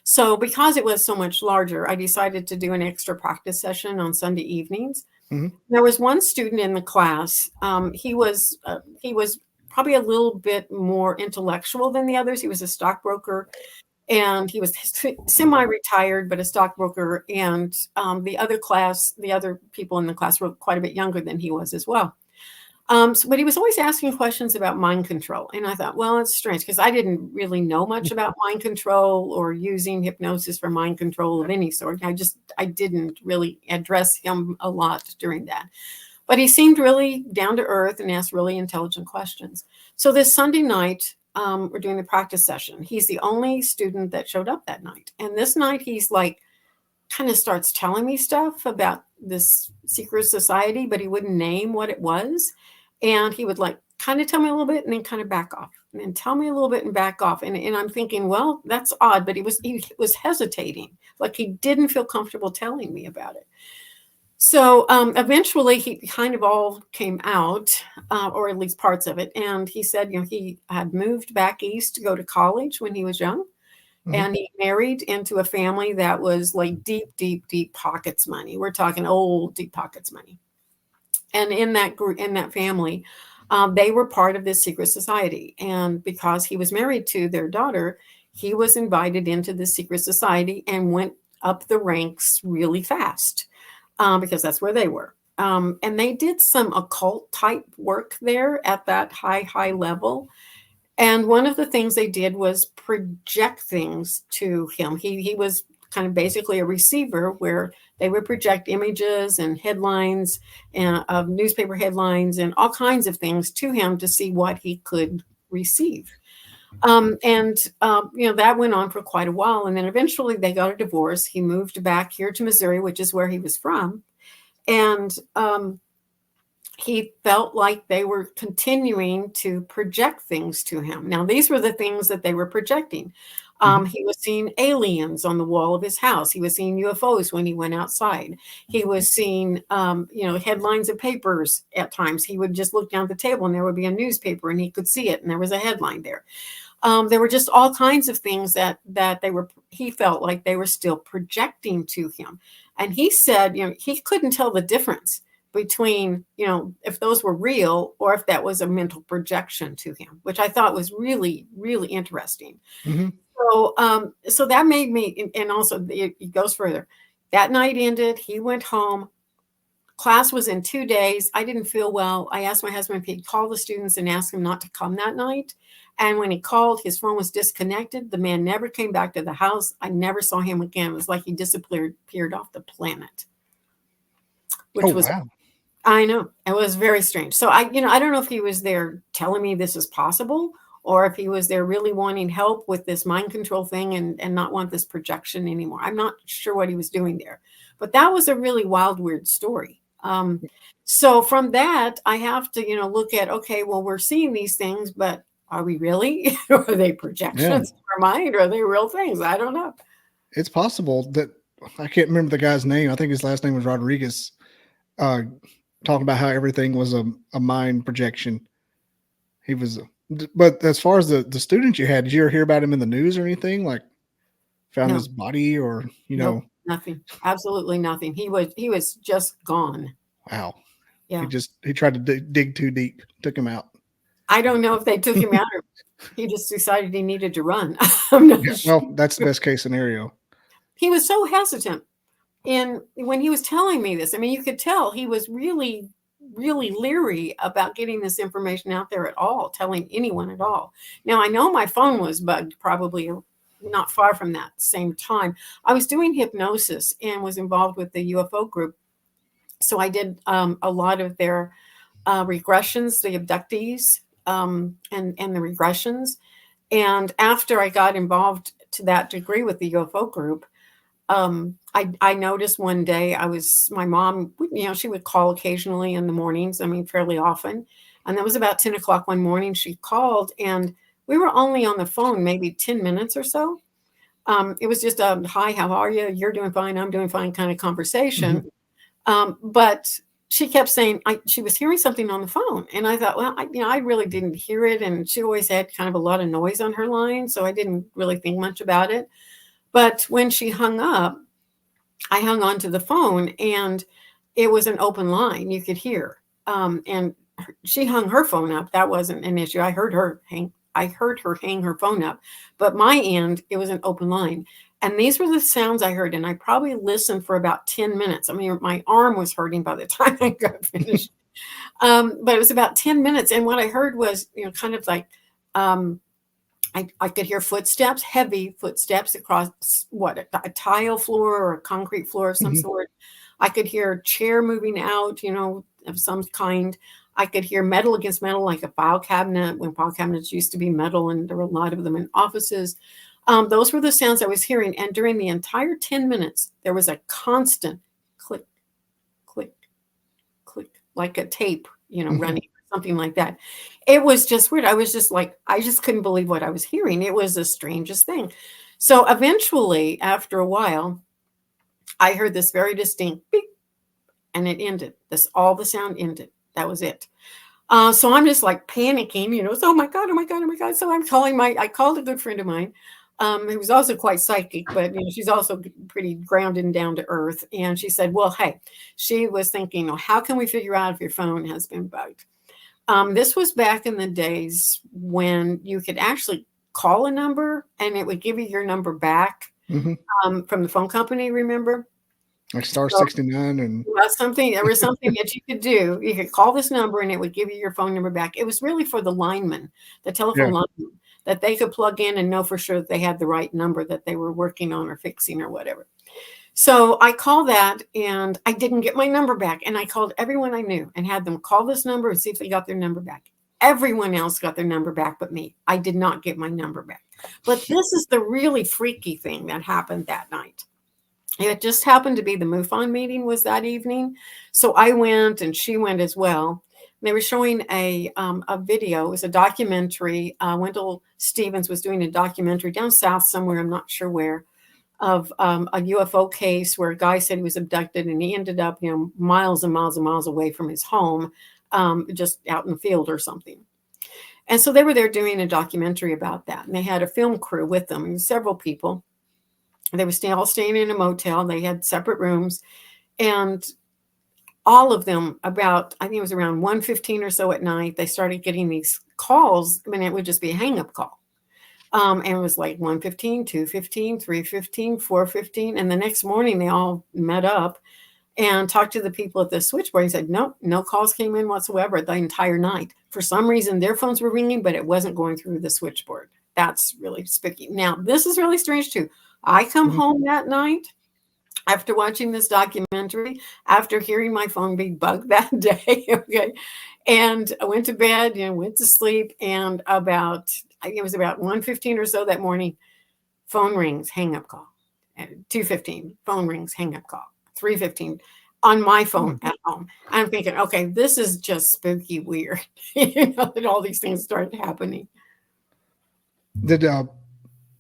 A: So because it was so much larger, I decided to do an extra practice session on Sunday evenings.
B: Mhm.
A: There was one student in the class. He was probably a little bit more intellectual than the others. He was a stockbroker, and he was semi-retired, but a stockbroker. And the other people in the class were quite a bit younger than he was as well. But he was always asking questions about mind control. And I thought, well, it's strange because I didn't really know much about mind control or using hypnosis for mind control of any sort. I didn't really address him a lot during that. But he seemed really down to earth and asked really intelligent questions. So this Sunday night, we're doing the practice session. He's the only student that showed up that night. And this night he's like, kind of starts telling me stuff about this secret society, but he wouldn't name what it was. And he would like kind of tell me a little bit and then kind of back off and then tell me a little bit and back off. And I'm thinking, well, that's odd, but he was hesitating, like he didn't feel comfortable telling me about it. So eventually he kind of all came out, or at least parts of it. And he said, he had moved back east to go to college when he was young.
B: Mhm.
A: And he married into a family that was like deep, deep, deep pockets money. We're talking old deep pockets money. And in that group, in that family, they were part of this secret society. And because he was married to their daughter, he was invited into the secret society and went up the ranks really fast, because that's where they were. And they did some occult type work there at that high level. And one of the things they did was project things to him. He was kind of basically a receiver where they would project images and headlines and of newspaper headlines and all kinds of things to him to see what he could receive. That went on for quite a while. And then eventually they got a divorce. He moved back here to Missouri, which is where he was from. And he felt like they were continuing to project things to him. Now, these were the things that they were projecting.
B: Mhm.
A: He was seeing aliens on the wall of his house. He was seeing UFOs when he went outside. He was seeing, headlines of papers at times. He would just look down at the table and there would be a newspaper and he could see it and there was a headline there. There were just all kinds of things that he felt like they were still projecting to him. And he said, he couldn't tell the difference between, if those were real or if that was a mental projection to him, which I thought was really, really interesting.
B: Mhm.
A: So that made me, and also it goes further. That night ended. He went home. Class was in 2 days. I didn't feel well. I asked my husband if he'd call the students and ask them not to come that night. And when he called, his phone was disconnected. The man never came back to the house. I never saw him again. It was like he disappeared off the planet,
B: Oh,
A: which was,
B: wow.
A: I know, it was very strange. So I don't know if he was there telling me this is possible or if he was there really wanting help with this mind control thing and not want this projection anymore. I'm not sure what he was doing there, but that was a really wild, weird story. So from that, I have to, look at, okay, well, we're seeing these things, but are we really? Are they
B: Yeah.
A: projections in our mind? Or are they real things? I don't know.
B: It's possible that I can't remember the guy's name. I think his last name was Rodriguez. Uh, Talking about how everything was a mind projection. He was, but as far as the student you had, did you ever hear about him in the news or anything? Like found
A: No,
B: his body or,
A: nope, nothing. Absolutely nothing. He was just gone.
B: wow.
A: Yeah.
B: He tried to dig too deep, took him out.
A: I don't know if they took him out or he just decided he needed to run. I'm not
B: Yeah.
A: sure.
B: Well, that's the best case scenario.
A: He was so hesitant. And when he was telling me this, I mean, you could tell he was really, really leery about getting this information out there at all, telling anyone at all. Now, I know my phone was bugged probably not far from that same time. I was doing hypnosis and was involved with the UFO group. So I did a lot of their regressions, the abductees, and the regressions. And after I got involved to that degree with the UFO group, I noticed one day my mom, she would call occasionally in the mornings, I mean, fairly often. And that was about 10 o'clock one morning. She called and We were only on the phone maybe 10 minutes or so. It was just a hi, how are you? You're doing fine. I'm doing fine kind of conversation. But she kept saying she was hearing something on the phone. And I thought, well, I really didn't hear it. And she always had kind of a lot of noise on her line. So I didn't really think much about it. But when she hung up, I hung on to the phone and it was an open line. You could hear. And she hung her phone up. That wasn't an issue. I heard her hang her phone up. But my end, it was an open line. And these were the sounds I heard. And I probably listened for about 10 minutes. I mean, my arm was hurting by the time I got finished. But it was about 10 minutes. And what I heard was, kind of like, I could hear footsteps, heavy footsteps across a tile floor or a concrete floor of some sort. I could hear a chair moving out, of some kind. I could hear metal against metal, like a file cabinet, when file cabinets used to be metal, and there were a lot of them in offices. Those were the sounds I was hearing. And during the entire 10 minutes, there was a constant click, click, click, like a tape, running, something like that. It was just weird. I was just like, I just couldn't believe what I was hearing. It was the strangest thing. So eventually, after a while, I heard this very distinct beep, and it ended. All the sound ended. That was it. So I'm just like panicking, so, oh my God, oh my God, oh my God. So I called a good friend of mine, who was also quite psychic, but she's also pretty grounded and down to earth. And she said, well, hey, she was thinking, how can we figure out if your phone has been bugged? This was back in the days when you could actually call a number and it would give you your number back from the phone company, remember?
B: Like star 69 and
A: there was something that you could do. You could call this number and it would give you your phone number back. It was really for the lineman, the telephone lineman, that they could plug in and know for sure that they had the right number that they were working on or fixing or whatever. So I called that and I didn't get my number back. And I called everyone I knew and had them call this number and see if they got their number back. Everyone else got their number back but me. I did not get my number back. But this is the really freaky thing that happened that night. It just happened to be the MUFON meeting was that evening. So I went and she went as well. They were showing a video. It was a documentary. Wendell Stevens was doing a documentary down south somewhere, I'm not sure where, of a UFO case where a guy said he was abducted and he ended up, miles and miles and miles away from his home, just out in the field or something. And so they were there doing a documentary about that. And they had a film crew with them, and several people. They were all staying in a motel. They had separate rooms. And all of them, I think it was around 1:15 or so at night, they started getting these calls. I mean, it would just be a hang-up call. And it was like 1:15, 2:15, 3:15, 4:15. And the next morning, they all met up and talked to the people at the switchboard. He said, nope, no calls came in whatsoever the entire night. For some reason, their phones were ringing, but it wasn't going through the switchboard. That's really spooky. Now, this is really strange, too. I come home that night after watching this documentary, after hearing my phone be bugged that day, okay, and I went to bed, went to sleep, and I think it was about 1:15 or so that morning, phone rings, hang-up call. 2:15, phone rings, hang-up call. 3:15 on my phone at home. I'm thinking, okay, this is just spooky weird, that all these things started happening.
B: Did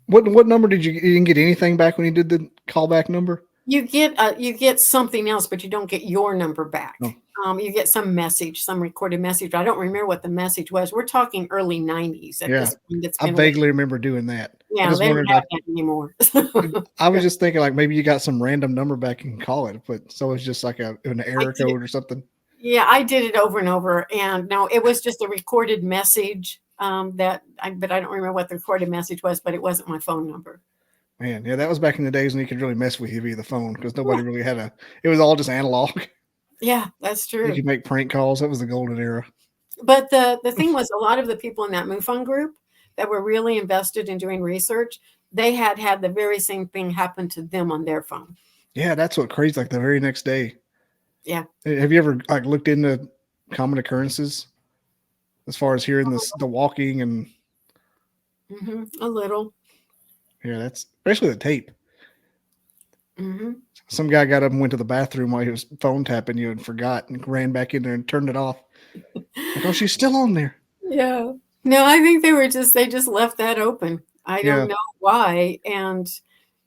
B: what number you didn't get anything back when you did the callback number?
A: You get something else, but you don't get your number back.
B: Oh.
A: You get some message, some recorded message. I don't remember what the message was. We're talking early 90s at this point.
B: I vaguely remember doing that.
A: Yeah, they don't have that anymore.
B: I was just thinking like maybe you got some random number back and call it, but so it's just like an error code or something.
A: Yeah, I did it over and over, and no, it was just a recorded message but I don't remember what the recorded message was, but it wasn't my phone number.
B: Man, yeah, that was back in the days when you could really mess with you via the phone because nobody really had it was all just analog.
A: Yeah, that's true.
B: You could make prank calls. That was the golden era.
A: But the thing was, a lot of the people in that MUFON group that were really invested in doing research, they had the very same thing happen to them on their phone.
B: Yeah, that's what crazy. Like the very next day.
A: Yeah.
B: Have you ever looked into common occurrences as far as hearing the walking and?
A: A little.
B: Yeah, that's especially the tape.
A: Mm-hmm.
B: Some guy got up and went to the bathroom while he was phone tapping you and forgot and ran back in there and turned it off. Like, oh, she's still on there.
A: Yeah. No, I think they just left that open. I don't
B: Yeah.
A: know why. And,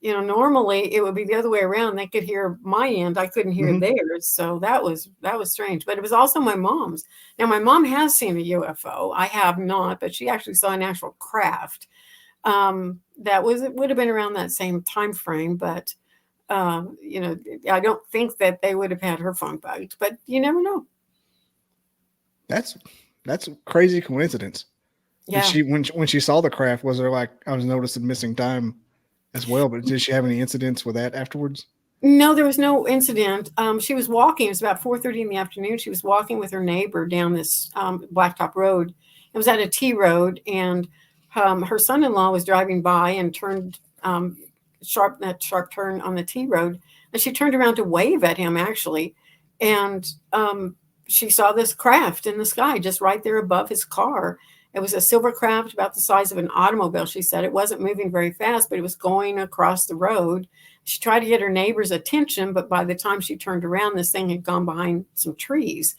A: normally it would be the other way around. They could hear my end. I couldn't hear
B: Hmm.
A: theirs. So that was strange. But it was also my mom's. Now my mom has seen a UFO. I have not, but she actually saw an actual craft. It would have been around that same time frame, but I don't think that they would have had her phone bugged, but you never know.
B: That's that's a crazy coincidence. Did
A: Yeah.
B: she when she saw the craft? Was there like I was noticing missing time as well? But did she have any incidents with that afterwards?
A: No, there was no incident. She was walking. It was about 4:30 in the afternoon. She was walking with her neighbor down this blacktop road. It was at a T road, and her son-in-law was driving by and turned that sharp turn on the T road, and she turned around to wave at him actually, and she saw this craft in the sky just right there above his car. It was a silver craft about the size of an automobile. She said it wasn't moving very fast, but it was going across the road. She tried to get her neighbor's attention, but by the time she turned around, this thing had gone behind some trees.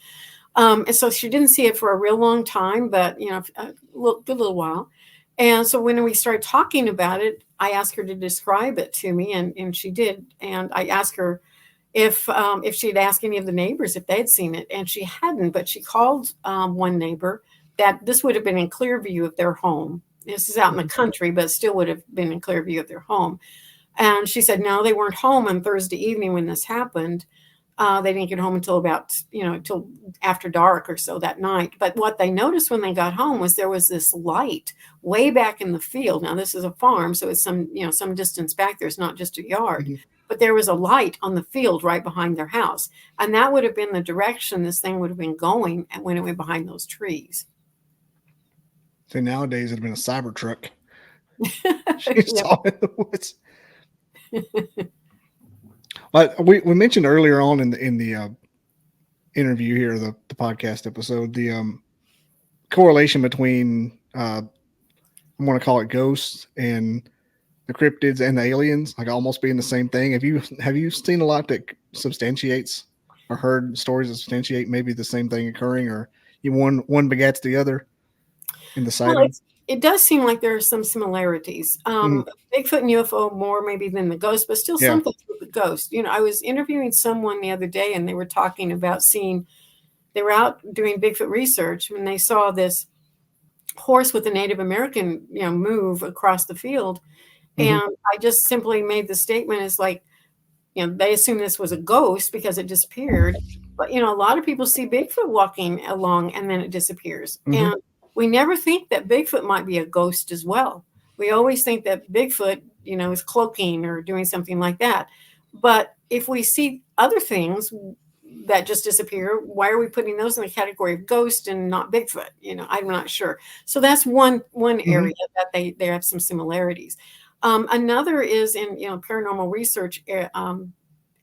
A: And so she didn't see it for a real long time, but good little while. And so when we started talking about it, I asked her to describe it to me, and she did. And I asked her if she'd asked any of the neighbors if they had seen it, and she hadn't. But she called one neighbor that this would have been in clear view of their home. This is out in the country, but still would have been in clear view of their home. And she said, no, they weren't home on Thursday evening when this happened. They didn't get home until till after dark or so that night. But what they noticed when they got home was there was this light way back in the field. Now this is a farm, so it's some distance back there. It's not just a yard,
B: Mhm.
A: but there was a light on the field right behind their house, and that would have been the direction this thing would have been going when it went behind those trees.
B: See, nowadays it'd have been a cyber truck. She
A: Yeah.
B: saw it in the woods. But we mentioned earlier on in the interview here, the podcast episode, the correlation between I'm going to call it ghosts and the cryptids and the aliens, like almost being the same thing. Have you seen a lot that substantiates or heard stories that substantiate maybe the same thing occurring, or one begats the other in the
A: Well,
B: sighting?
A: it does seem like there are some similarities.
B: Mhm.
A: Bigfoot and UFO more maybe than the ghost, but still
B: Yeah.
A: something with the ghost. I was interviewing someone the other day, and they were talking about they were out doing Bigfoot research when they saw this horse with a Native American, move across the field.
B: Hmm.
A: And I just simply made the statement as like, they assume this was a ghost because it disappeared. But, a lot of people see Bigfoot walking along and then it disappears.
B: Hmm.
A: And we never think that Bigfoot might be a ghost as well. We always think that Bigfoot, is cloaking or doing something like that. But if we see other things that just disappear, why are we putting those in the category of ghost and not Bigfoot? I'm not sure. So that's one
B: Hmm.
A: area that they have some similarities. Another is in paranormal research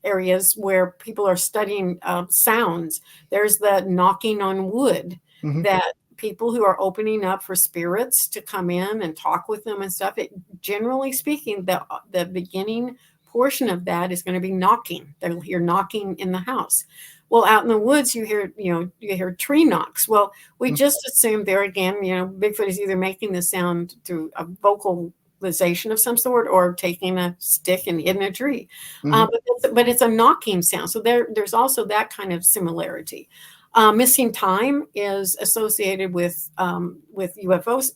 A: areas where people are studying sounds. There's the knocking on wood
B: Hmm.
A: that people who are opening up for spirits to come in and talk with them and stuff. Generally speaking, the beginning portion of that is going to be knocking. They'll hear knocking in the house. Well, out in the woods, you hear tree knocks. Well, we just assume there again, Bigfoot is either making the sound through a vocalization of some sort or taking a stick and hitting a tree.
B: Hmm.
A: But it's a knocking sound. So there's also that kind of similarity. Missing time is associated with UFOs,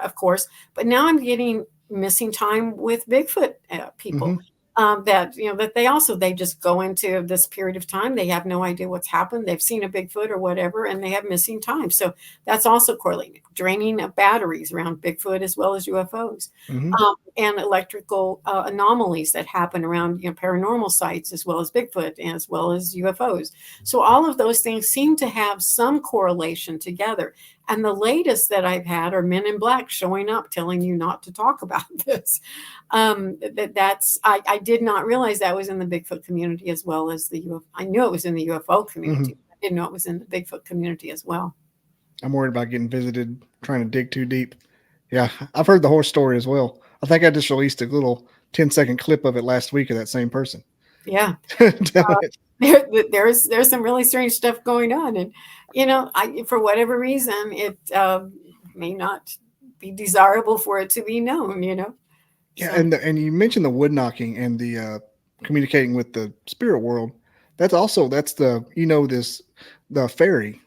A: of course, but now I'm getting missing time with Bigfoot people.
B: Hmm.
A: That they just go into this period of time. They have no idea what's happened. They've seen a Bigfoot or whatever, and they have missing time. So that's also correlated. Draining of batteries around Bigfoot as well as UFOs,
B: Hmm.
A: and electrical anomalies that happen around paranormal sites as well as Bigfoot as well as UFOs. So all of those things seem to have some correlation together. And the latest that I've had are Men in Black showing up telling you not to talk about this. I did not realize that was in the Bigfoot community as well as the UFO. I knew it was in the UFO
B: Hmm.
A: community. I didn't know it was in the Bigfoot community as well.
B: I'm worried about getting visited, trying to dig too deep. Yeah, I've heard the horse story as well. I think I just released a little 10-second clip of it last week of that same person
A: Yeah.
B: telling it.
A: There's some really strange stuff going on, and I for whatever reason may not be desirable for it to be known,
B: Yeah,
A: So,
B: and you mentioned the wood knocking and the communicating with the spirit world. That's the this the fairy,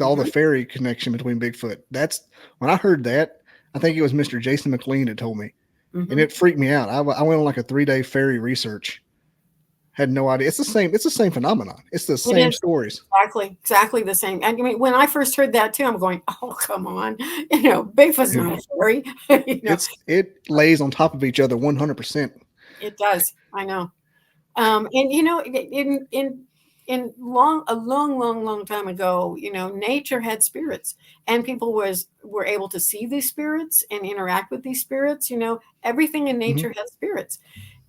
B: all the
A: mhm,
B: fairy connection between Bigfoot. That's when I heard that. I think it was Mr. Jason McLean that told me, and
A: mhm.
B: it freaked me out. I went on like a 3-day fairy research. Had no idea. It's the same. It's the same phenomenon. It's the
A: It
B: same
A: is
B: stories.
A: exactly the same. And I mean, when I first heard that too, I'm going, "Oh, come on, Bigfoot's
B: Dude,
A: not a fairy."
B: it lays on top of each other 100%.
A: It does. I know. And in a long time ago, nature had spirits, and people were able to see these spirits and interact with these spirits. Everything in
B: Mhm.
A: nature has spirits,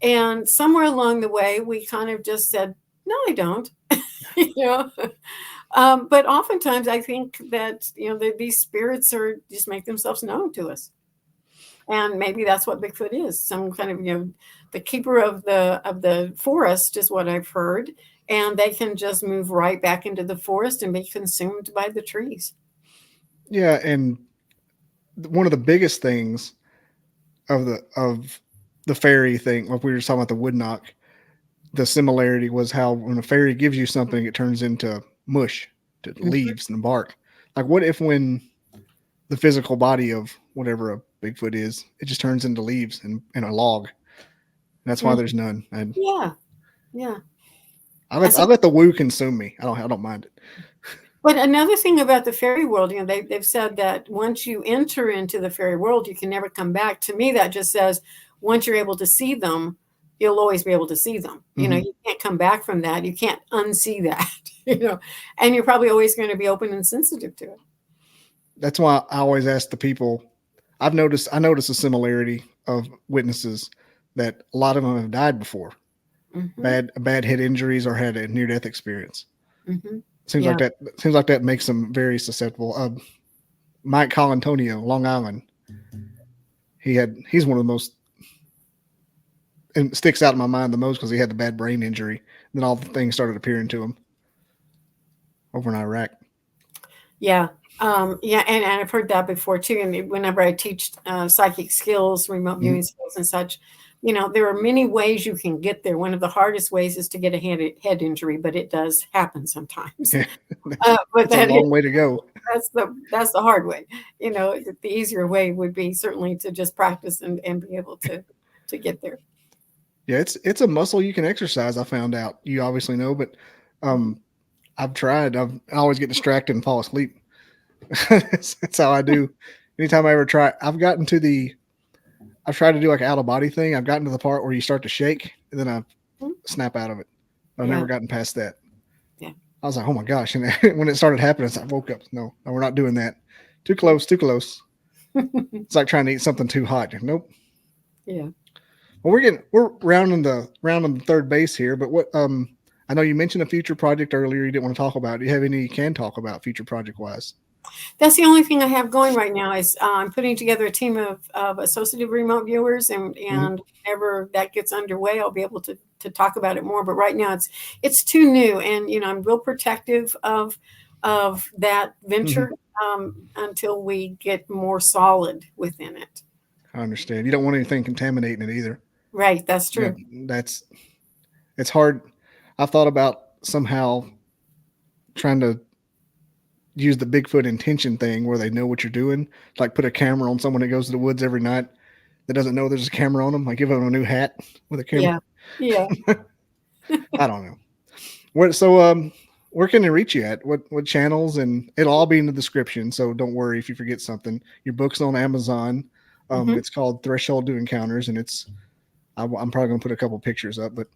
A: and somewhere along the way, we kind of just said, "No, I don't." you know. But oftentimes, I think that these spirits are just make themselves known to us. And maybe that's what Bigfoot is, some kind of, the keeper of the forest is what I've heard, and they can just move right back into the forest and be consumed by the trees.
B: Yeah, and one of the biggest things of the fairy thing, like we were talking about the wood knock, the similarity was how when a fairy gives you something, it turns into mush, to
A: Mhm.
B: leaves and bark. Like, what if when the physical body of whatever a Bigfoot is, it just turns into leaves and a log? That's why
A: Mm,
B: there's none. And
A: yeah, yeah.
B: I let the woo consume me. I don't mind it.
A: But another thing about the fairy world, they've said that once you enter into the fairy world, you can never come back. To me, that just says once you're able to see them, you'll always be able to see them.
B: Hmm.
A: You can't come back from that. You can't unsee that, and you're probably always going to be open and sensitive to it.
B: That's why I always ask the people. I noticed a similarity of witnesses that a lot of them have died before,
A: Hmm.
B: bad head injuries or had a near death experience.
A: Hmm.
B: Seems like
A: Yeah.
B: that makes them very susceptible. Mike Colantonio, Long Island. He's one of the most, and sticks out in my mind the most because he had the bad brain injury. And then all the things started appearing to him over in Iraq.
A: Yeah. Yeah. And I've heard that before too. And whenever I teach psychic skills, remote
B: Mhm.
A: viewing skills and such, there are many ways you can get there. One of the hardest ways is to get a head injury, but it does happen sometimes.
B: Yeah,
A: But
B: that's a
A: that is,
B: long way to go.
A: that's the hard way. The easier way would be certainly to just practice and be able to get there.
B: Yeah, it's a muscle you can exercise. I found out. You obviously know, but
A: Mhm.
B: um, I've tried. I always get distracted and fall asleep. That's how I do. Anytime I ever try, I've tried to do like an out of body thing. I've gotten to the part where you start to shake and then I
A: Mhm.
B: snap out of it. I've
A: Yeah.
B: never gotten past that.
A: Yeah.
B: I was like, oh my gosh. And when it started happening, I woke up. No, we're not doing that. Too close, too close. It's like trying to eat something too hot. Nope.
A: Yeah.
B: Well, we're rounding the third base here, but I know you mentioned a future project earlier you didn't want to talk about. Do you have any you can talk about future project wise?
A: That's the only thing I have going right now is I'm putting together a team of associative remote viewers, and
B: Hmm.
A: whenever that gets underway, I'll be able to talk about it more. But right now, it's too new, and I'm real protective of that
B: Hmm.
A: venture until we get more solid within it.
B: I understand. You don't want anything contaminating it either.
A: Right, that's
B: Yeah,
A: true.
B: that's it's hard. I've thought about somehow trying to use the Bigfoot intention thing where they know what you're doing. Like put a camera on someone that goes to the woods every night that doesn't know there's a camera on them. Like give them a new hat with a camera.
A: Yeah, yeah.
B: I don't know. Where can they reach you at? What channels? And it'll all be in the description. So don't worry if you forget something. Your book's on Amazon.
A: Hmm.
B: It's called Threshold to Encounters, and I'm probably gonna put a couple pictures up. But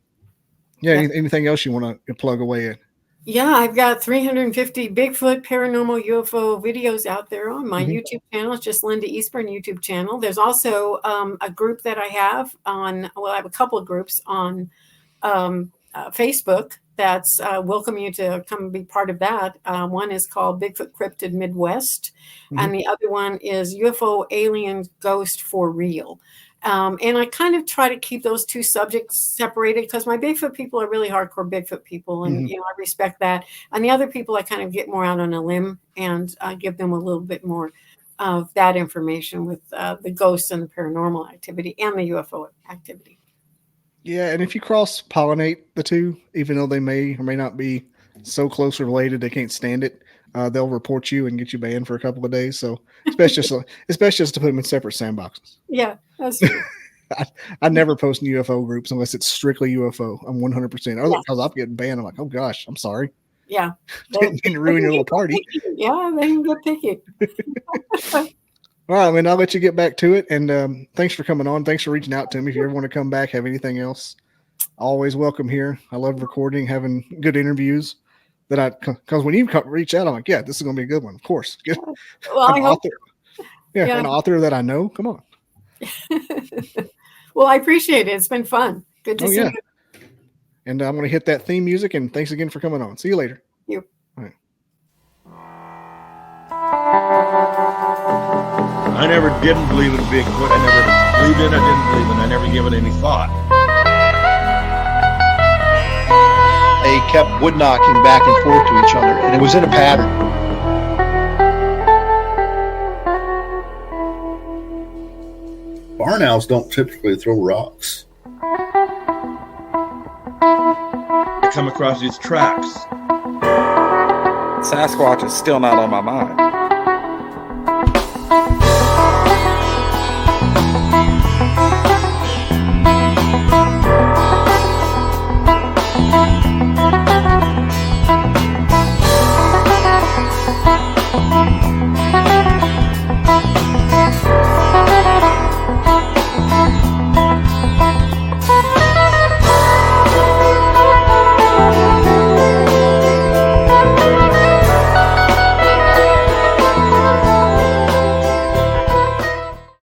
B: yeah,
A: Yeah.
B: anything else you want to plug away at?
A: Yeah, I've got 350 Bigfoot, paranormal, UFO videos out there on my
B: Hmm.
A: YouTube channel. It's just Linda Eastburn YouTube channel. There's also a group that I have I have a couple of groups on Facebook that's welcome you to come and be part of that. One is called Bigfoot Cryptid Midwest,
B: Hmm.
A: and the other one is UFO Alien Ghost for Real. And I kind of try to keep those two subjects separated because my Bigfoot people are really hardcore Bigfoot people, and
B: Hmm.
A: I respect that. And the other people, I kind of get more out on a limb and give them a little bit more. of that information with the ghosts and the paranormal activity and the UFO activity.
B: Yeah, and if you cross pollinate the two, even though they may or may not be so close related, they can't stand it. They'll report you and get you banned for a couple of days. So it's best just to put them in separate sandboxes.
A: Yeah, that's true.
B: I never post in UFO groups unless it's strictly UFO. I'm 100%. Otherwise, I'm getting banned. I'm like, oh gosh, I'm sorry.
A: Yeah,
B: didn't ruin your little party.
A: Yeah, they can get picky.
B: All right, man, I'll let you get back to it. And thanks for coming on. Thanks for reaching out to me. If you ever want to come back, have anything else, always welcome here. I love recording, having good interviews. Because when you reach out, I'm like, yeah, this is going to be a good one. Of course.
A: Well,
B: an author. Yeah, an author that I know. Come on.
A: Well, I appreciate it. It's been fun. Good to see you.
B: And I'm going to hit that theme music. And thanks again for coming on. See you later.
A: You.
B: All right.
C: I never didn't believe in Bigfoot. I never believed in it. I didn't believe in it. I never gave it any thought.
D: They kept wood knocking back and forth to each other, and it was in a pattern.
E: Barn owls don't typically throw rocks.
C: I come across these tracks.
F: Sasquatch is still not on my mind.